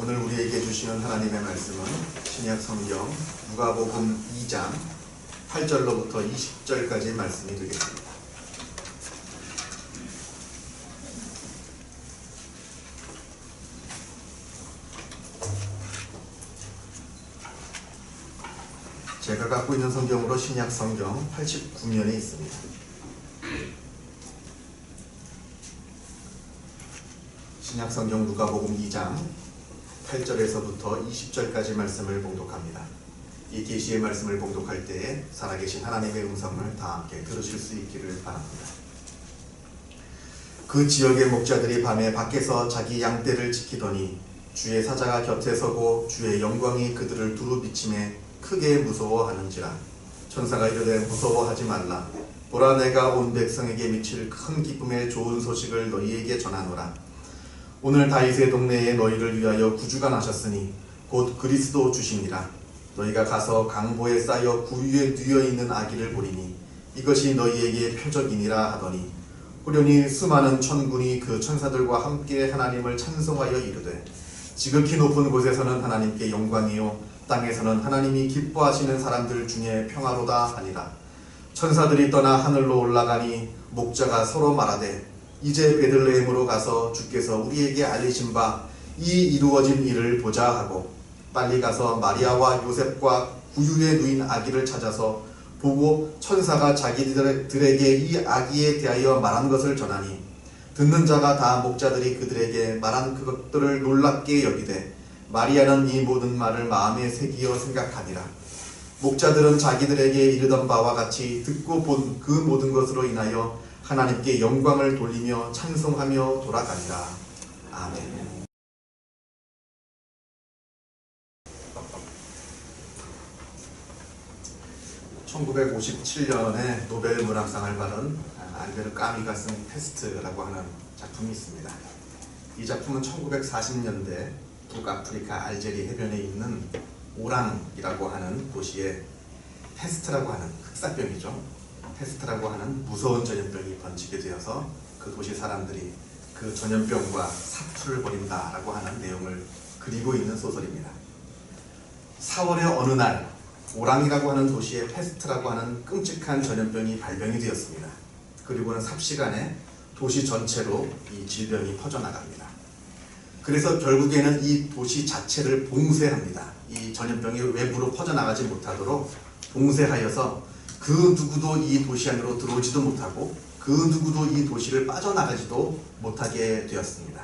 오늘 우리에게 주시는 하나님의 말씀은 신약 성경 누가복음 2장 8절로부터 20절까지의 말씀이 되겠습니다. 제가 갖고 있는 성경으로 신약 성경 89면에 있습니다. 신약 성경 누가복음 2장 8절에서부터 20절까지 말씀을 봉독합니다. 이 계시의 말씀을 봉독할 때에 살아계신 하나님의 음성을 다 함께 들으실 수 있기를 바랍니다. 그 지역의 목자들이 밤에 밖에서 자기 양떼를 지키더니 주의 사자가 곁에 서고 주의 영광이 그들을 두루 비치매 크게 무서워하는지라. 천사가 이르되 무서워하지 말라. 보라, 내가 온 백성에게 미칠 큰 기쁨의 좋은 소식을 너희에게 전하노라. 오늘 다윗의 동네에 너희를 위하여 구주가 나셨으니 곧 그리스도 주시니라. 너희가 가서 강보에 쌓여 구유에 누워있는 아기를 보리니 이것이 너희에게 표적이니라 하더니 호련히 수많은 천군이 그 천사들과 함께 하나님을 찬송하여 이르되 지극히 높은 곳에서는 하나님께 영광이요 땅에서는 하나님이 기뻐하시는 사람들 중에 평화로다 하니라. 천사들이 떠나 하늘로 올라가니 목자가 서로 말하되 이제 베들레헴으로 가서 주께서 우리에게 알리신 바 이 이루어진 일을 보자 하고 빨리 가서 마리아와 요셉과 구유에 누인 아기를 찾아서 보고 천사가 자기들에게 이 아기에 대하여 말한 것을 전하니 듣는 자가 다 목자들이 그들에게 말한 그것들을 놀랍게 여기되 마리아는 이 모든 말을 마음에 새기어 생각하니라. 목자들은 자기들에게 이르던 바와 같이 듣고 본 그 모든 것으로 인하여 하나님께 영광을 돌리며 찬송하며 돌아가니라. 아멘. (1957년에) 노벨 문학상을 받은 알베르 까미가 쓴 페스트라고 하는 작품이 있습니다. 이 작품은 1940년대 북아프리카 알제리 해변에 있는 오랑이라고 하는 도시에 페스트라고 하는 흑사병이죠. 페스트라고 하는 무서운 전염병이 번지게 되어서 그 도시 사람들이 그 전염병과 사투를 벌인다라고 하는 내용을 그리고 있는 소설입니다. 4월의 어느 날 오랑이라고 하는 도시에 페스트라고 하는 끔찍한 전염병이 발병이 되었습니다. 그리고는 삽시간에 도시 전체로 이 질병이 퍼져나갑니다. 그래서 결국에는 이 도시 자체를 봉쇄합니다. 이 전염병이 외부로 퍼져나가지 못하도록 봉쇄하여서 그 누구도 이 도시 안으로 들어오지도 못하고 그 누구도 이 도시를 빠져나가지도 못하게 되었습니다.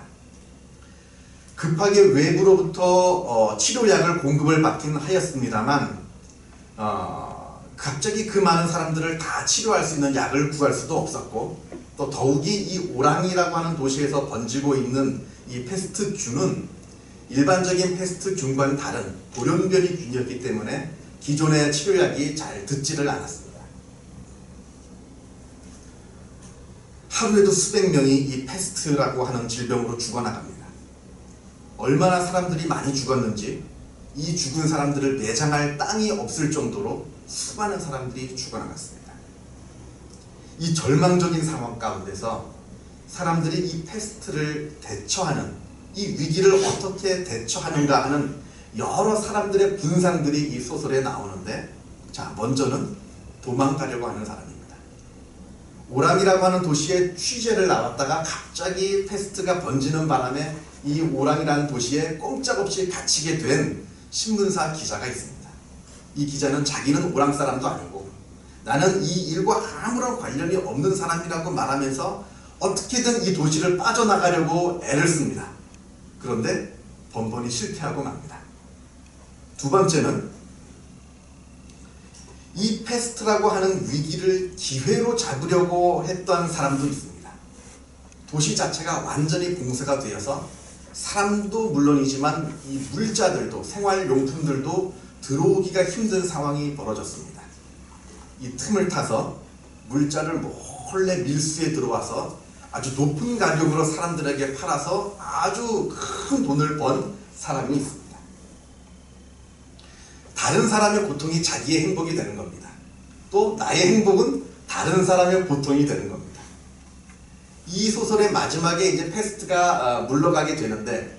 급하게 외부로부터 치료약을 공급을 받긴 하였습니다만 갑자기 그 많은 사람들을 다 치료할 수 있는 약을 구할 수도 없었고 또 더욱이 이 오랑이라고 하는 도시에서 번지고 있는 이 페스트균은 일반적인 페스트균과는 다른 돌연변이 균이었기 때문에 기존의 치료약이 잘 듣지를 않았습니다. 하루에도 수백 명이 이 페스트라고 하는 질병으로 죽어나갑니다. 얼마나 사람들이 많이 죽었는지 이 죽은 사람들을 매장할 땅이 없을 정도로 수많은 사람들이 죽어나갔습니다. 이 절망적인 상황 가운데서 사람들이 이 페스트를 대처하는 이 위기를 어떻게 대처하는가 하는 여러 사람들의 분상들이 이 소설에 나오는데 자, 먼저는 도망가려고 하는 사람입니다. 오랑이라고 하는 도시에 취재를 나왔다가 갑자기 페스트가 번지는 바람에 이 오랑이라는 도시에 꼼짝없이 갇히게 된 신문사 기자가 있습니다. 이 기자는 자기는 오랑 사람도 아니고 나는 이 일과 아무런 관련이 없는 사람이라고 말하면서 어떻게든 이 도시를 빠져나가려고 애를 씁니다. 그런데 번번이 실패하고 맙니다. 두 번째는 이 페스트라고 하는 위기를 기회로 잡으려고 했던 사람도 있습니다. 도시 자체가 완전히 봉쇄가 되어서 사람도 물론이지만 이 물자들도 생활용품들도 들어오기가 힘든 상황이 벌어졌습니다. 이 틈을 타서 물자를 몰래 밀수에 들어와서 아주 높은 가격으로 사람들에게 팔아서 아주 큰 돈을 번 사람이 있습니다. 다른 사람의 고통이 자기의 행복이 되는 겁니다. 또 나의 행복은 다른 사람의 고통이 되는 겁니다. 이 소설의 마지막에 이제 페스트가 물러가게 되는데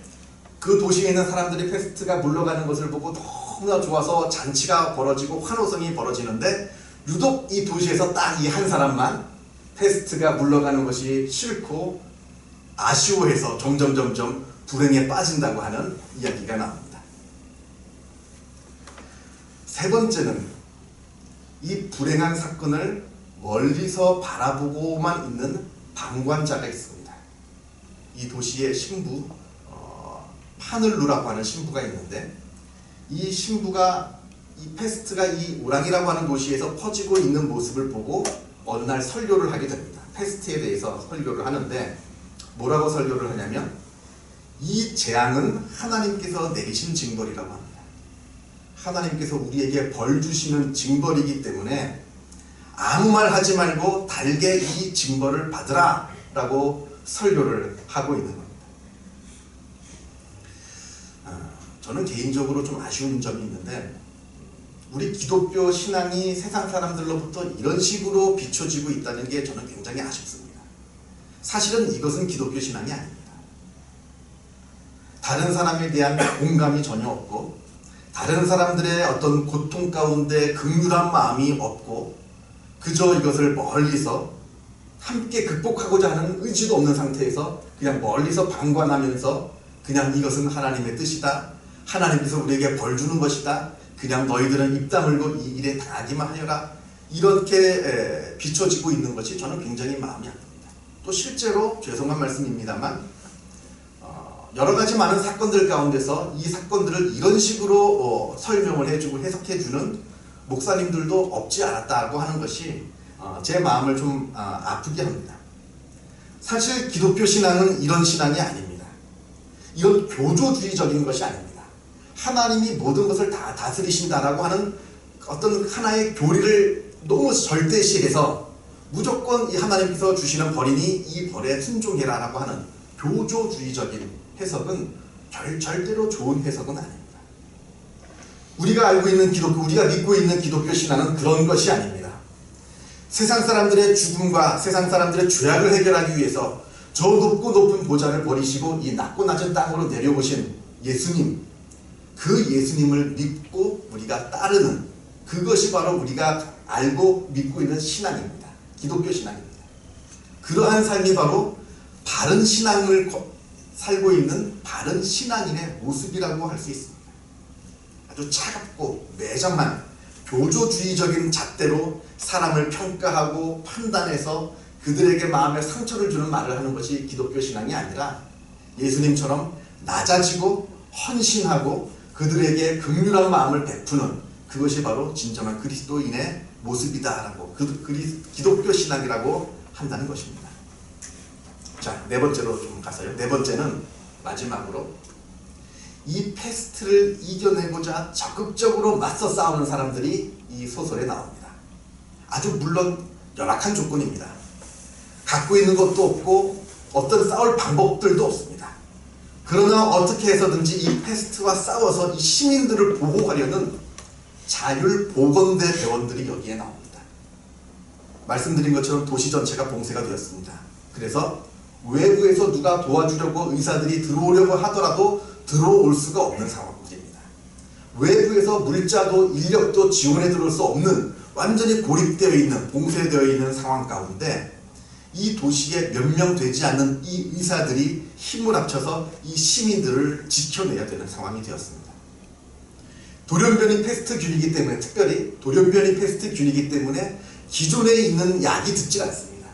그 도시에 있는 사람들이 페스트가 물러가는 것을 보고 너무나 좋아서 잔치가 벌어지고 환호성이 벌어지는데 유독 이 도시에서 딱 이 한 사람만 페스트가 물러가는 것이 싫고 아쉬워해서 점점 불행에 빠진다고 하는 이야기가 나옵니다. 세 번째는 이 불행한 사건을 멀리서 바라보고만 있는 방관자가 있습니다. 이 도시의 신부 파늘루라고 하는 신부가 있는데 이 신부가 이 페스트가 이 오랑이라고 하는 도시에서 퍼지고 있는 모습을 보고 어느 날 설교를 하게 됩니다. 페스트에 대해서 설교를 하는데 뭐라고 설교를 하냐면 이 재앙은 하나님께서 내리신 징벌이라고 합니다. 하나님께서 우리에게 벌 주시는 징벌이기 때문에 아무 말 하지 말고 달게 이 징벌을 받으라 라고 설교를 하고 있는 겁니다. 저는 개인적으로 좀 아쉬운 점이 있는데 우리 기독교 신앙이 세상 사람들로부터 이런 식으로 비춰지고 있다는 게 저는 굉장히 아쉽습니다. 사실은 이것은 기독교 신앙이 아닙니다. 다른 사람에 대한 공감이 전혀 없고 다른 사람들의 어떤 고통 가운데 긍휼한 마음이 없고 그저 이것을 멀리서 함께 극복하고자 하는 의지도 없는 상태에서 그냥 멀리서 방관하면서 그냥 이것은 하나님의 뜻이다. 하나님께서 우리에게 벌 주는 것이다. 그냥 너희들은 입 다물고 이 일에 당하기만 하여라. 이렇게 비춰지고 있는 것이 저는 굉장히 마음이 아픕니다. 또 실제로 죄송한 말씀입니다만 여러 가지 많은 사건들 가운데서 이 사건들을 이런 식으로 설명을 해주고 해석해주는 목사님들도 없지 않았다고 하는 것이 제 마음을 좀 아프게 합니다. 사실 기독교 신앙은 이런 신앙이 아닙니다. 이건 교조주의적인 것이 아닙니다. 하나님이 모든 것을 다 다스리신다라고 하는 어떤 하나의 교리를 너무 절대시해서 무조건 이 하나님께서 주시는 벌이니 이 벌에 순종해라 라고 하는 교조주의적인 해석은 절대로 좋은 해석은 아닙니다. 우리가 알고 있는 기독교, 우리가 믿고 있는 기독교 신앙은 그런 것이 아닙니다. 세상 사람들의 죽음과 세상 사람들의 죄악을 해결하기 위해서 저 높고 높은 보좌를 버리시고 이 낮고 낮은 땅으로 내려오신 예수님, 그 예수님을 믿고 우리가 따르는 그것이 바로 우리가 알고 믿고 있는 신앙입니다. 기독교 신앙입니다. 그러한 삶이 바로 바른 신앙을 살고 있는 바른 신앙인의 모습이라고 할 수 있습니다. 아주 차갑고 매정한 교조주의적인 잣대로 사람을 평가하고 판단해서 그들에게 마음에 상처를 주는 말을 하는 것이 기독교 신앙이 아니라 예수님처럼 낮아지고 헌신하고 그들에게 긍휼한 마음을 베푸는 그것이 바로 진정한 그리스도인의 모습이다라고 기독교 신앙이라고 한다는 것입니다. 자, 네 번째로 좀 가서요. 네 번째는 마지막으로 이 패스트를 이겨내고자 적극적으로 맞서 싸우는 사람들이 이 소설에 나옵니다. 아주 물론 열악한 조건입니다. 갖고 있는 것도 없고 어떤 싸울 방법들도 없습니다. 그러나 어떻게 해서든지 이 패스트와 싸워서 이 시민들을 보호하려는 자율보건대 대원들이 여기에 나옵니다. 말씀드린 것처럼 도시 전체가 봉쇄가 되었습니다. 그래서 외부에서 누가 도와주려고 의사들이 들어오려고 하더라도 들어올 수가 없는 상황입니다. 외부에서 물자도 인력도 지원해 들어올 수 없는 완전히 고립되어 있는 봉쇄되어 있는 상황 가운데 이 도시에 몇 명 되지 않는 이 의사들이 힘을 합쳐서 이 시민들을 지켜내야 되는 상황이 되었습니다. 돌연변이 패스트균이기 때문에 특별히 돌연변이 패스트균이기 때문에 기존에 있는 약이 듣지 않습니다.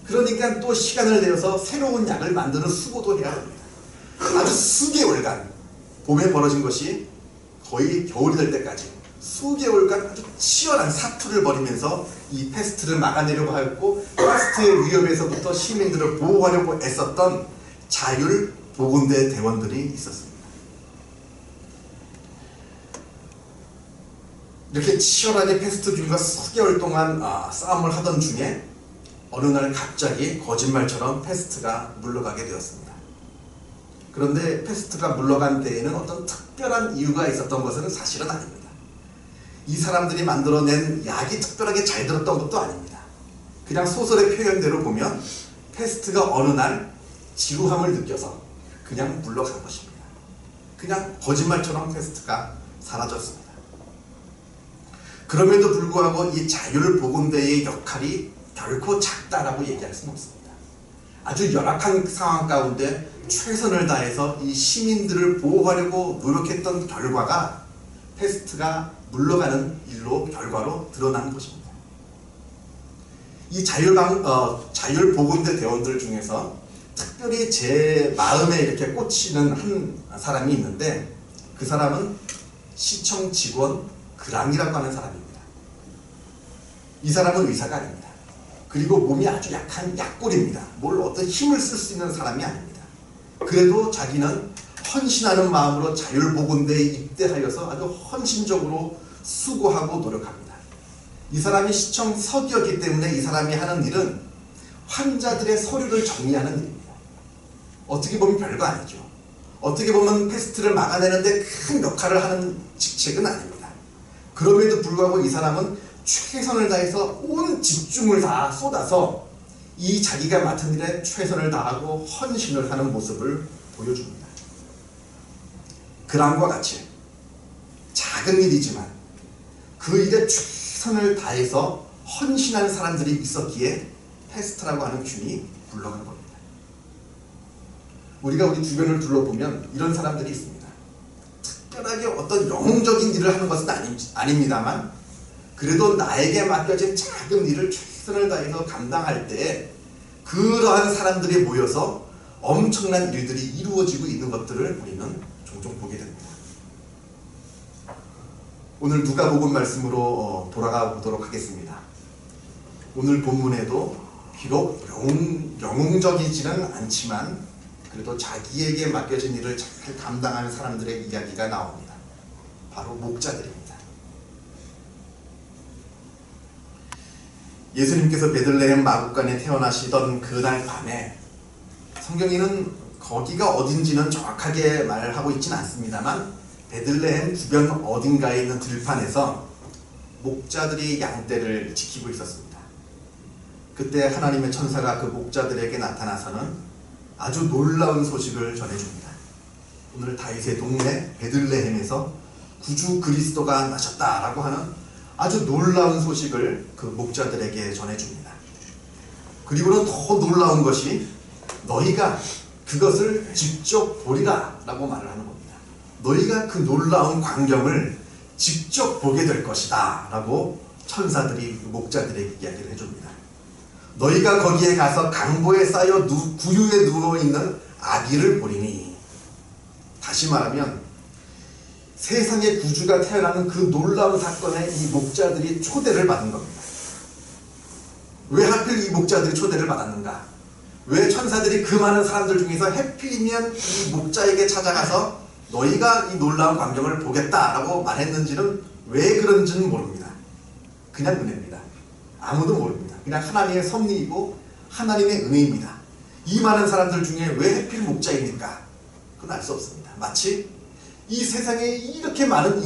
그러니까 또 시간을 내어서 새로운 약을 만드는 수고도 해야 합니다. 아주 수개월간 봄에 벌어진 것이 거의 겨울이 될 때까지 수개월간 아주 치열한 사투를 벌이면서 이 패스트를 막아내려고 하였고 패스트의 위협에서부터 시민들을 보호하려고 애썼던 자율보건대 대원들이 있었습니다. 이렇게 치열하게 패스트균과 수개월 동안 싸움을 하던 중에 어느 날 갑자기 거짓말처럼 패스트가 물러가게 되었습니다. 그런데 패스트가 물러간 데에는 어떤 특별한 이유가 있었던 것은 사실은 아닙니다. 이 사람들이 만들어낸 약이 특별하게 잘 들었던 것도 아닙니다. 그냥 소설의 표현대로 보면 패스트가 어느 날 지루함을 느껴서 그냥 물러간 것입니다. 그냥 거짓말처럼 페스트가 사라졌습니다. 그럼에도 불구하고 이 자율보건대의 역할이 결코 작다라고 얘기할 수는 없습니다. 아주 열악한 상황 가운데 최선을 다해서 이 시민들을 보호하려고 노력했던 결과가 페스트가 물러가는 일로 결과로 드러난 것입니다. 이 자율보건대 대원들 중에서 특별히 제 마음에 이렇게 꽂히는 한 사람이 있는데, 그 사람은 시청 직원 그랑이라고 하는 사람입니다. 이 사람은 의사가 아닙니다. 그리고 몸이 아주 약한 약골입니다. 뭘 어떤 힘을 쓸 수 있는 사람이 아닙니다. 그래도 자기는 헌신하는 마음으로 자율보건대에 입대하여서 아주 헌신적으로 수고하고 노력합니다. 이 사람이 시청 서기였기 때문에 이 사람이 하는 일은 환자들의 서류를 정리하는 일입니다. 어떻게 보면 별거 아니죠. 어떻게 보면 패스트를 막아내는데 큰 역할을 하는 직책은 아닙니다. 그럼에도 불구하고 이 사람은 최선을 다해서 온 집중을 다 쏟아서 이 자기가 맡은 일에 최선을 다하고 헌신을 하는 모습을 보여줍니다. 그람과 같이 작은 일이지만 그 일에 최선을 다해서 헌신하는 사람들이 있었기에 패스트라고 하는 균이 굴러간 겁니다. 우리가 우리 주변을 둘러보면 이런 사람들이 있습니다. 특별하게 어떤 영웅적인 일을 하는 것은 아닙니다만 그래도 나에게 맡겨진 작은 일을 최선을 다해서 감당할 때 그러한 사람들이 모여서 엄청난 일들이 이루어지고 있는 것들을 우리는 종종 보게 됩니다. 오늘 누가복음 말씀으로 돌아가 보도록 하겠습니다. 오늘 본문에도 비록 영웅적이지는 않지만 그래도 자기에게 맡겨진 일을 잘 감당하는 사람들의 이야기가 나옵니다. 바로 목자들입니다. 예수님께서 베들레헴 마구간에 태어나시던 그날 밤에, 성경에는 거기가 어딘지는 정확하게 말하고 있지는 않습니다만 베들레헴 주변 어딘가에 있는 들판에서 목자들이 양떼를 지키고 있었습니다. 그때 하나님의 천사가 그 목자들에게 나타나서는 아주 놀라운 소식을 전해줍니다. 오늘 다윗의 동네 베들레헴에서 구주 그리스도가 나셨다라고 하는 아주 놀라운 소식을 그 목자들에게 전해줍니다. 그리고는 더 놀라운 것이 너희가 그것을 직접 보리라 라고 말을 하는 겁니다. 너희가 그 놀라운 광경을 직접 보게 될 것이다 라고 천사들이 목자들에게 이야기를 해줍니다. 너희가 거기에 가서 강보에 쌓여 구유에 누워있는 아기를 보리니, 다시 말하면 세상의 구주가 태어나는 그 놀라운 사건에 이 목자들이 초대를 받은 겁니다. 왜 하필 이 목자들이 초대를 받았는가? 왜 천사들이 그 많은 사람들 중에서 해필이면 이 목자에게 찾아가서 너희가 이 놀라운 광경을 보겠다라고 말했는지는, 왜 그런지는 모릅니다. 그냥 은혜입니다. 아무도 모릅니다. 그냥 하나님의 섭리이고 하나님의 은혜입니다. 이 많은 사람들 중에 왜 해필 목자입니까? 그건 알 수 없습니다. 마치 이 세상에 이렇게 많은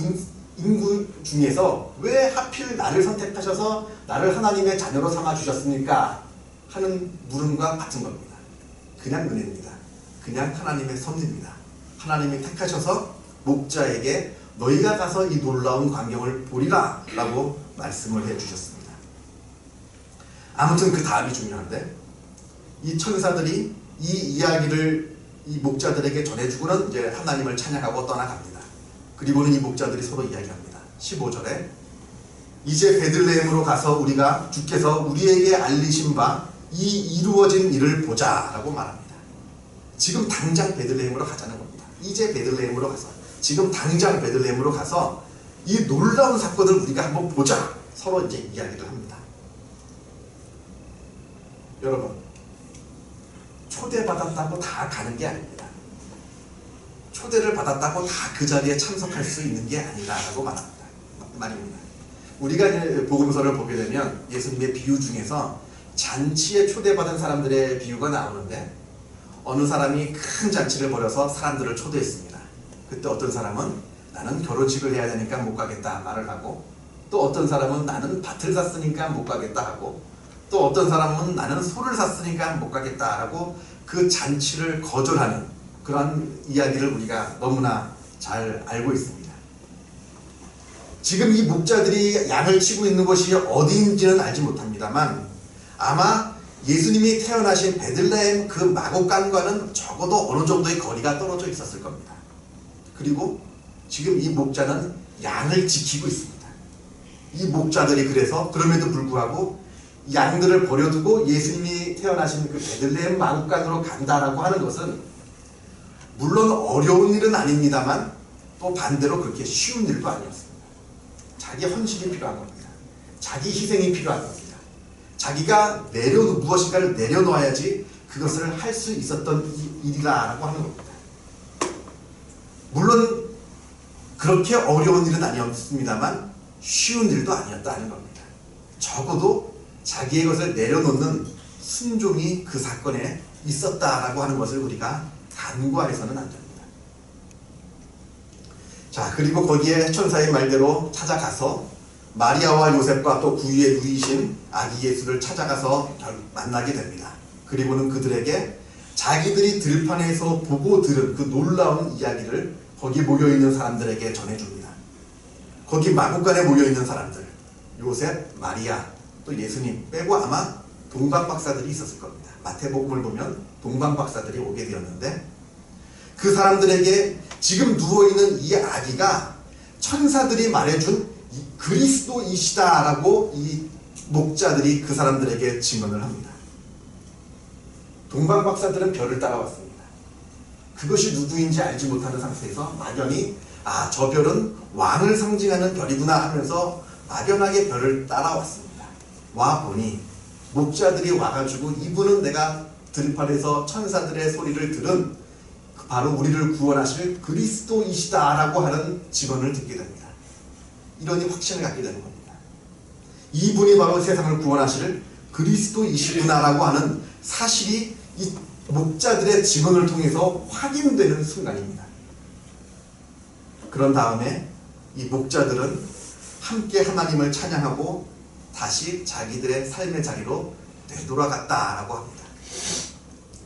인구 중에서 왜 하필 나를 선택하셔서 나를 하나님의 자녀로 삼아주셨습니까? 하는 물음과 같은 겁니다. 그냥 은혜입니다. 그냥 하나님의 섭리입니다. 하나님이 택하셔서 목자에게 너희가 가서 이 놀라운 광경을 보리라 라고 말씀을 해주셨습니다. 아무튼 그 다음이 중요한데, 이 천사들이 이 이야기를 이 목자들에게 전해주고는 이제 하나님을 찬양하고 떠나갑니다. 그리고는 이 목자들이 서로 이야기합니다. 15절에 이제 베들레헴으로 가서 우리가 주께서 우리에게 알리신 바 이 이루어진 일을 보자 라고 말합니다. 지금 당장 베들레헴으로 가자는 겁니다. 이제 베들레헴으로 가서, 지금 당장 베들레헴으로 가서 이 놀라운 사건을 우리가 한번 보자, 서로 이제 이야기를 합니다. 여러분, 초대받았다고 다 가는 게 아닙니다. 초대를 받았다고 다 그 자리에 참석할 수 있는 게 아니라고 말입니다. 우리가 이제 복음서를 보게 되면 예수님의 비유 중에서 잔치에 초대받은 사람들의 비유가 나오는데, 어느 사람이 큰 잔치를 벌여서 사람들을 초대했습니다. 그때 어떤 사람은 나는 결혼식을 해야 되니까 못 가겠다 말을 하고, 또 어떤 사람은 나는 밭을 샀으니까 못 가겠다 하고, 또 어떤 사람은 나는 소를 샀으니까 못 가겠다 하고 그 잔치를 거절하는 그런 이야기를 우리가 너무나 잘 알고 있습니다. 지금 이 목자들이 양을 치고 있는 곳이 어디인지는 알지 못합니다만 아마 예수님이 태어나신 베들레헴 그 마곡간과는 적어도 어느 정도의 거리가 떨어져 있었을 겁니다. 그리고 지금 이 목자는 양을 지키고 있습니다. 이 목자들이 그래서 그럼에도 불구하고 양들을 버려두고 예수님이 태어나신 그 베들레헴 마곡간으로 간다라고 하는 것은 물론 어려운 일은 아닙니다만 또 반대로 그렇게 쉬운 일도 아니었습니다. 자기 헌신이 필요한 겁니다. 자기 희생이 필요한 겁니다. 자기가 무엇인가를 내려놓아야지 그것을 할 수 있었던 일이라고 하는 겁니다. 물론 그렇게 어려운 일은 아니었습니다만 쉬운 일도 아니었다는 겁니다. 적어도 자기의 것을 내려놓는 순종이 그 사건에 있었다라고 하는 것을 우리가 간과해서는 안 됩니다. 자, 그리고 거기에 천사의 말대로 찾아가서 마리아와 요셉과 또 구유에 누이신 아기 예수를 찾아가서 만나게 됩니다. 그리고는 그들에게 자기들이 들판에서 보고 들은 그 놀라운 이야기를 거기 모여있는 사람들에게 전해줍니다. 거기 마곡간에 모여있는 사람들, 요셉, 마리아, 또 예수님 빼고 아마 동방박사들이 있었을 겁니다. 마태복음을 보면 동방박사들이 오게 되었는데 그 사람들에게 지금 누워있는 이 아기가 천사들이 말해준 그리스도이시다라고 이 목자들이 그 사람들에게 증언을 합니다. 동방박사들은 별을 따라왔습니다. 그것이 누구인지 알지 못하는 상태에서 막연히 저 별은 왕을 상징하는 별이구나 하면서 막연하게 별을 따라왔습니다. 와보니 목자들이 와가지고 이분은 내가 들판에서 천사들의 소리를 들은 바로 우리를 구원하실 그리스도이시다라고 하는 증언을 듣게 됩니다. 이러니 확신을 갖게 되는 겁니다. 이분이 바로 세상을 구원하실 그리스도이시구나라고 하는 사실이 이 목자들의 증언을 통해서 확인되는 순간입니다. 그런 다음에 이 목자들은 함께 하나님을 찬양하고 다시 자기들의 삶의 자리로 되돌아갔다라고 합니다.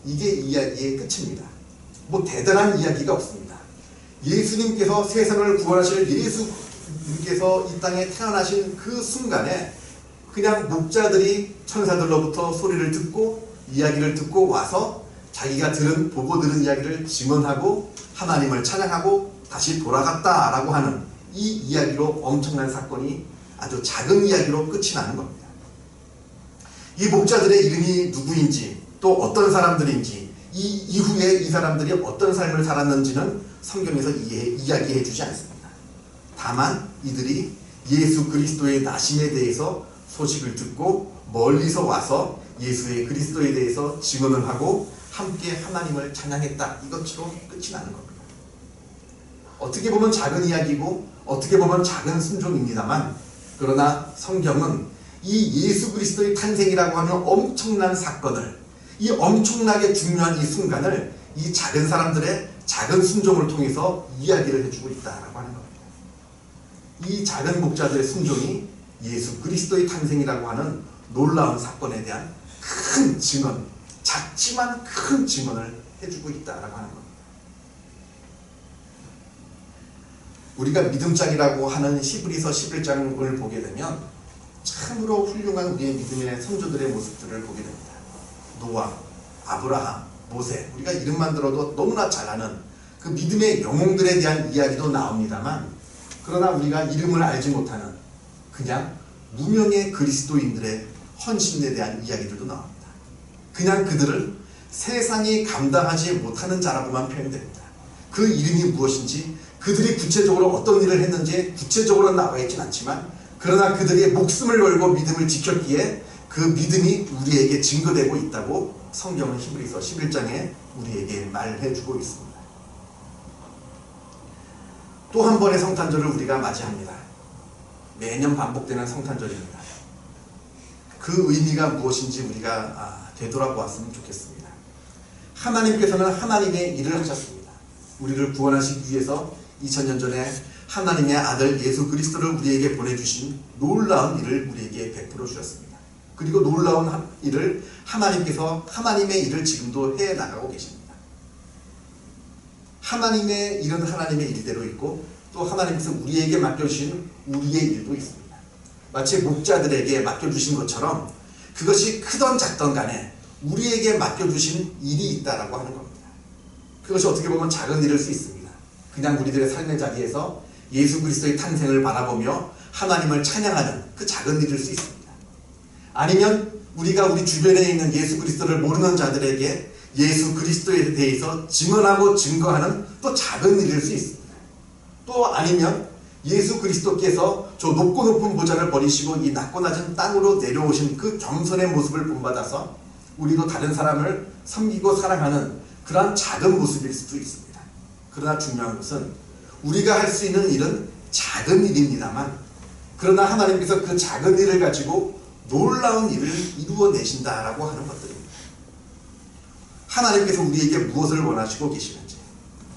이게 이야기의 끝입니다. 뭐 대단한 이야기가 없습니다. 예수님께서 세상을 구원하실 예수님께서 이 땅에 태어나신 그 순간에 그냥 목자들이 천사들로부터 소리를 듣고 이야기를 듣고 와서 자기가 보고 들은 이야기를 증언하고 하나님을 찬양하고 다시 돌아갔다라고 하는 이 이야기로 엄청난 사건이 아주 작은 이야기로 끝이 나는 겁니다. 이 목자들의 이름이 누구인지 또 어떤 사람들인지 이 이후에 이 사람들이 어떤 삶을 살았는지는 성경에서 이야기해 주지 않습니다. 다만 이들이 예수 그리스도의 나심에 대해서 소식을 듣고 멀리서 와서 예수의 그리스도에 대해서 증언을 하고 함께 하나님을 찬양했다. 이것으로 끝이 나는 겁니다. 어떻게 보면 작은 이야기고 어떻게 보면 작은 순종입니다만 그러나 성경은 이 예수 그리스도의 탄생이라고 하는 엄청난 사건을 이 엄청나게 중요한 이 순간을 이 작은 사람들의 작은 순종을 통해서 이야기를 해주고 있다라고 하는 겁니다. 이 작은 목자들의 순종이 예수 그리스도의 탄생이라고 하는 놀라운 사건에 대한 큰 증언, 작지만 큰 증언을 해주고 있다라고 하는 겁니다. 우리가 믿음장이라고 하는 히브리서 11장을 보게 되면 참으로 훌륭한 우리의 믿음의 선조들의 모습들을 보게 됩니다. 노아, 아브라함, 모세, 우리가 이름만 들어도 너무나 잘 아는 그 믿음의 영웅들에 대한 이야기도 나옵니다만 그러나 우리가 이름을 알지 못하는 그냥 무명의 그리스도인들의 헌신에 대한 이야기들도 나옵니다. 그냥 그들을 세상이 감당하지 못하는 자라고만 표현됩니다. 그 이름이 무엇인지 그들이 구체적으로 어떤 일을 했는지 구체적으로 나와 있진 않지만 그러나 그들의 목숨을 걸고 믿음을 지켰기에 그 믿음이 우리에게 증거되고 있다고 성경은 히브리서 11장에 우리에게 말해주고 있습니다. 또 한 번의 성탄절을 우리가 맞이합니다. 매년 반복되는 성탄절입니다. 그 의미가 무엇인지 우리가 되돌아보았으면 좋겠습니다. 하나님께서는 하나님의 일을 하셨습니다. 우리를 구원하시기 위해서 2000년 전에 하나님의 아들 예수 그리스도를 우리에게 보내주신 놀라운 일을 우리에게 베풀어 주셨습니다. 그리고 놀라운 일을 하나님께서 하나님의 일을 지금도 해나가고 계십니다. 하나님의 일은 하나님의 일대로 있고 또 하나님께서 우리에게 맡겨주신 우리의 일도 있습니다. 마치 목자들에게 맡겨주신 것처럼 그것이 크던 작던 간에 우리에게 맡겨주신 일이 있다라고 하는 겁니다. 그것이 어떻게 보면 작은 일일 수 있습니다. 그냥 우리들의 삶의 자리에서 예수 그리스도의 탄생을 바라보며 하나님을 찬양하는 그 작은 일일 수 있습니다. 아니면 우리가 우리 주변에 있는 예수 그리스도를 모르는 자들에게 예수 그리스도에 대해서 증언하고 증거하는 또 작은 일일 수 있습니다. 또 아니면 예수 그리스도께서 저 높고 높은 보좌를 버리시고 이 낮고 낮은 땅으로 내려오신 그 겸손의 모습을 본받아서 우리도 다른 사람을 섬기고 사랑하는 그러한 작은 모습일 수도 있습니다. 그러나 중요한 것은 우리가 할 수 있는 일은 작은 일입니다만 그러나 하나님께서 그 작은 일을 가지고 놀라운 일을 이루어내신다라고 하는 것들입니다. 하나님께서 우리에게 무엇을 원하시고 계시는지,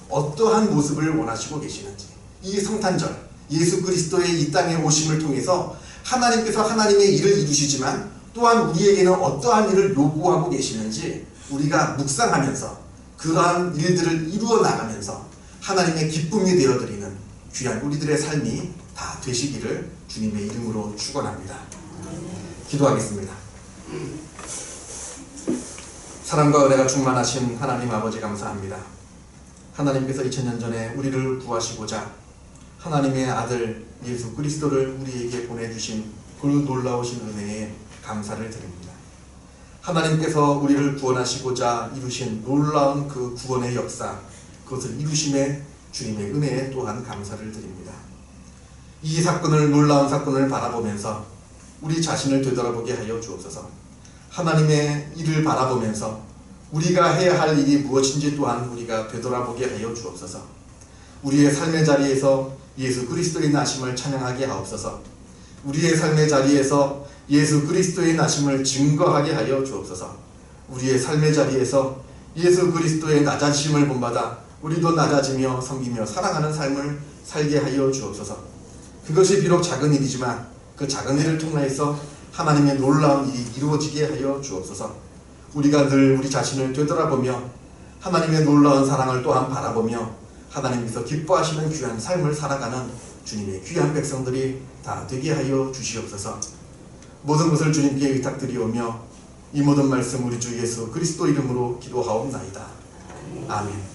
어떠한 모습을 원하시고 계시는지, 이 성탄절 예수 그리스도의 이 땅에 오심을 통해서 하나님께서 하나님의 일을 이루시지만 또한 우리에게는 어떠한 일을 요구하고 계시는지 우리가 묵상하면서 그러한 일들을 이루어 나가면서 하나님의 기쁨이 되어드리는 귀한 우리들의 삶이 다 되시기를 주님의 이름으로 축원합니다. 기도하겠습니다. 사랑과 은혜가 충만하신 하나님 아버지 감사합니다. 하나님께서 2000년 전에 우리를 구하시고자 하나님의 아들 예수 그리스도를 우리에게 보내주신 그 놀라우신 은혜에 감사를 드립니다. 하나님께서 우리를 구원하시고자 이루신 놀라운 그 구원의 역사, 그것을 이루심에 주님의 은혜에 또한 감사를 드립니다. 이 사건을, 놀라운 사건을 바라보면서 우리 자신을 되돌아보게 하여 주옵소서. 하나님의 일을 바라보면서 우리가 해야 할 일이 무엇인지 또한 우리가 되돌아보게 하여 주옵소서. 우리의 삶의 자리에서 예수 그리스도의 나심을 찬양하게 하옵소서. 우리의 삶의 자리에서 예수 그리스도의 나심을 증거하게 하여 주옵소서. 우리의 삶의 자리에서 예수 그리스도의 낮아지심을 본받아 우리도 낮아지며 섬기며 사랑하는 삶을 살게 하여 주옵소서. 그것이 비록 작은 일이지만 그 작은 일을 통해서 하나님의 놀라운 일이 이루어지게 하여 주옵소서. 우리가 늘 우리 자신을 되돌아보며 하나님의 놀라운 사랑을 또한 바라보며 하나님께서 기뻐하시는 귀한 삶을 살아가는 주님의 귀한 백성들이 다 되게 하여 주시옵소서. 모든 것을 주님께 의탁드리오며 이 모든 말씀 우리 주 예수 그리스도 이름으로 기도하옵나이다. 아멘.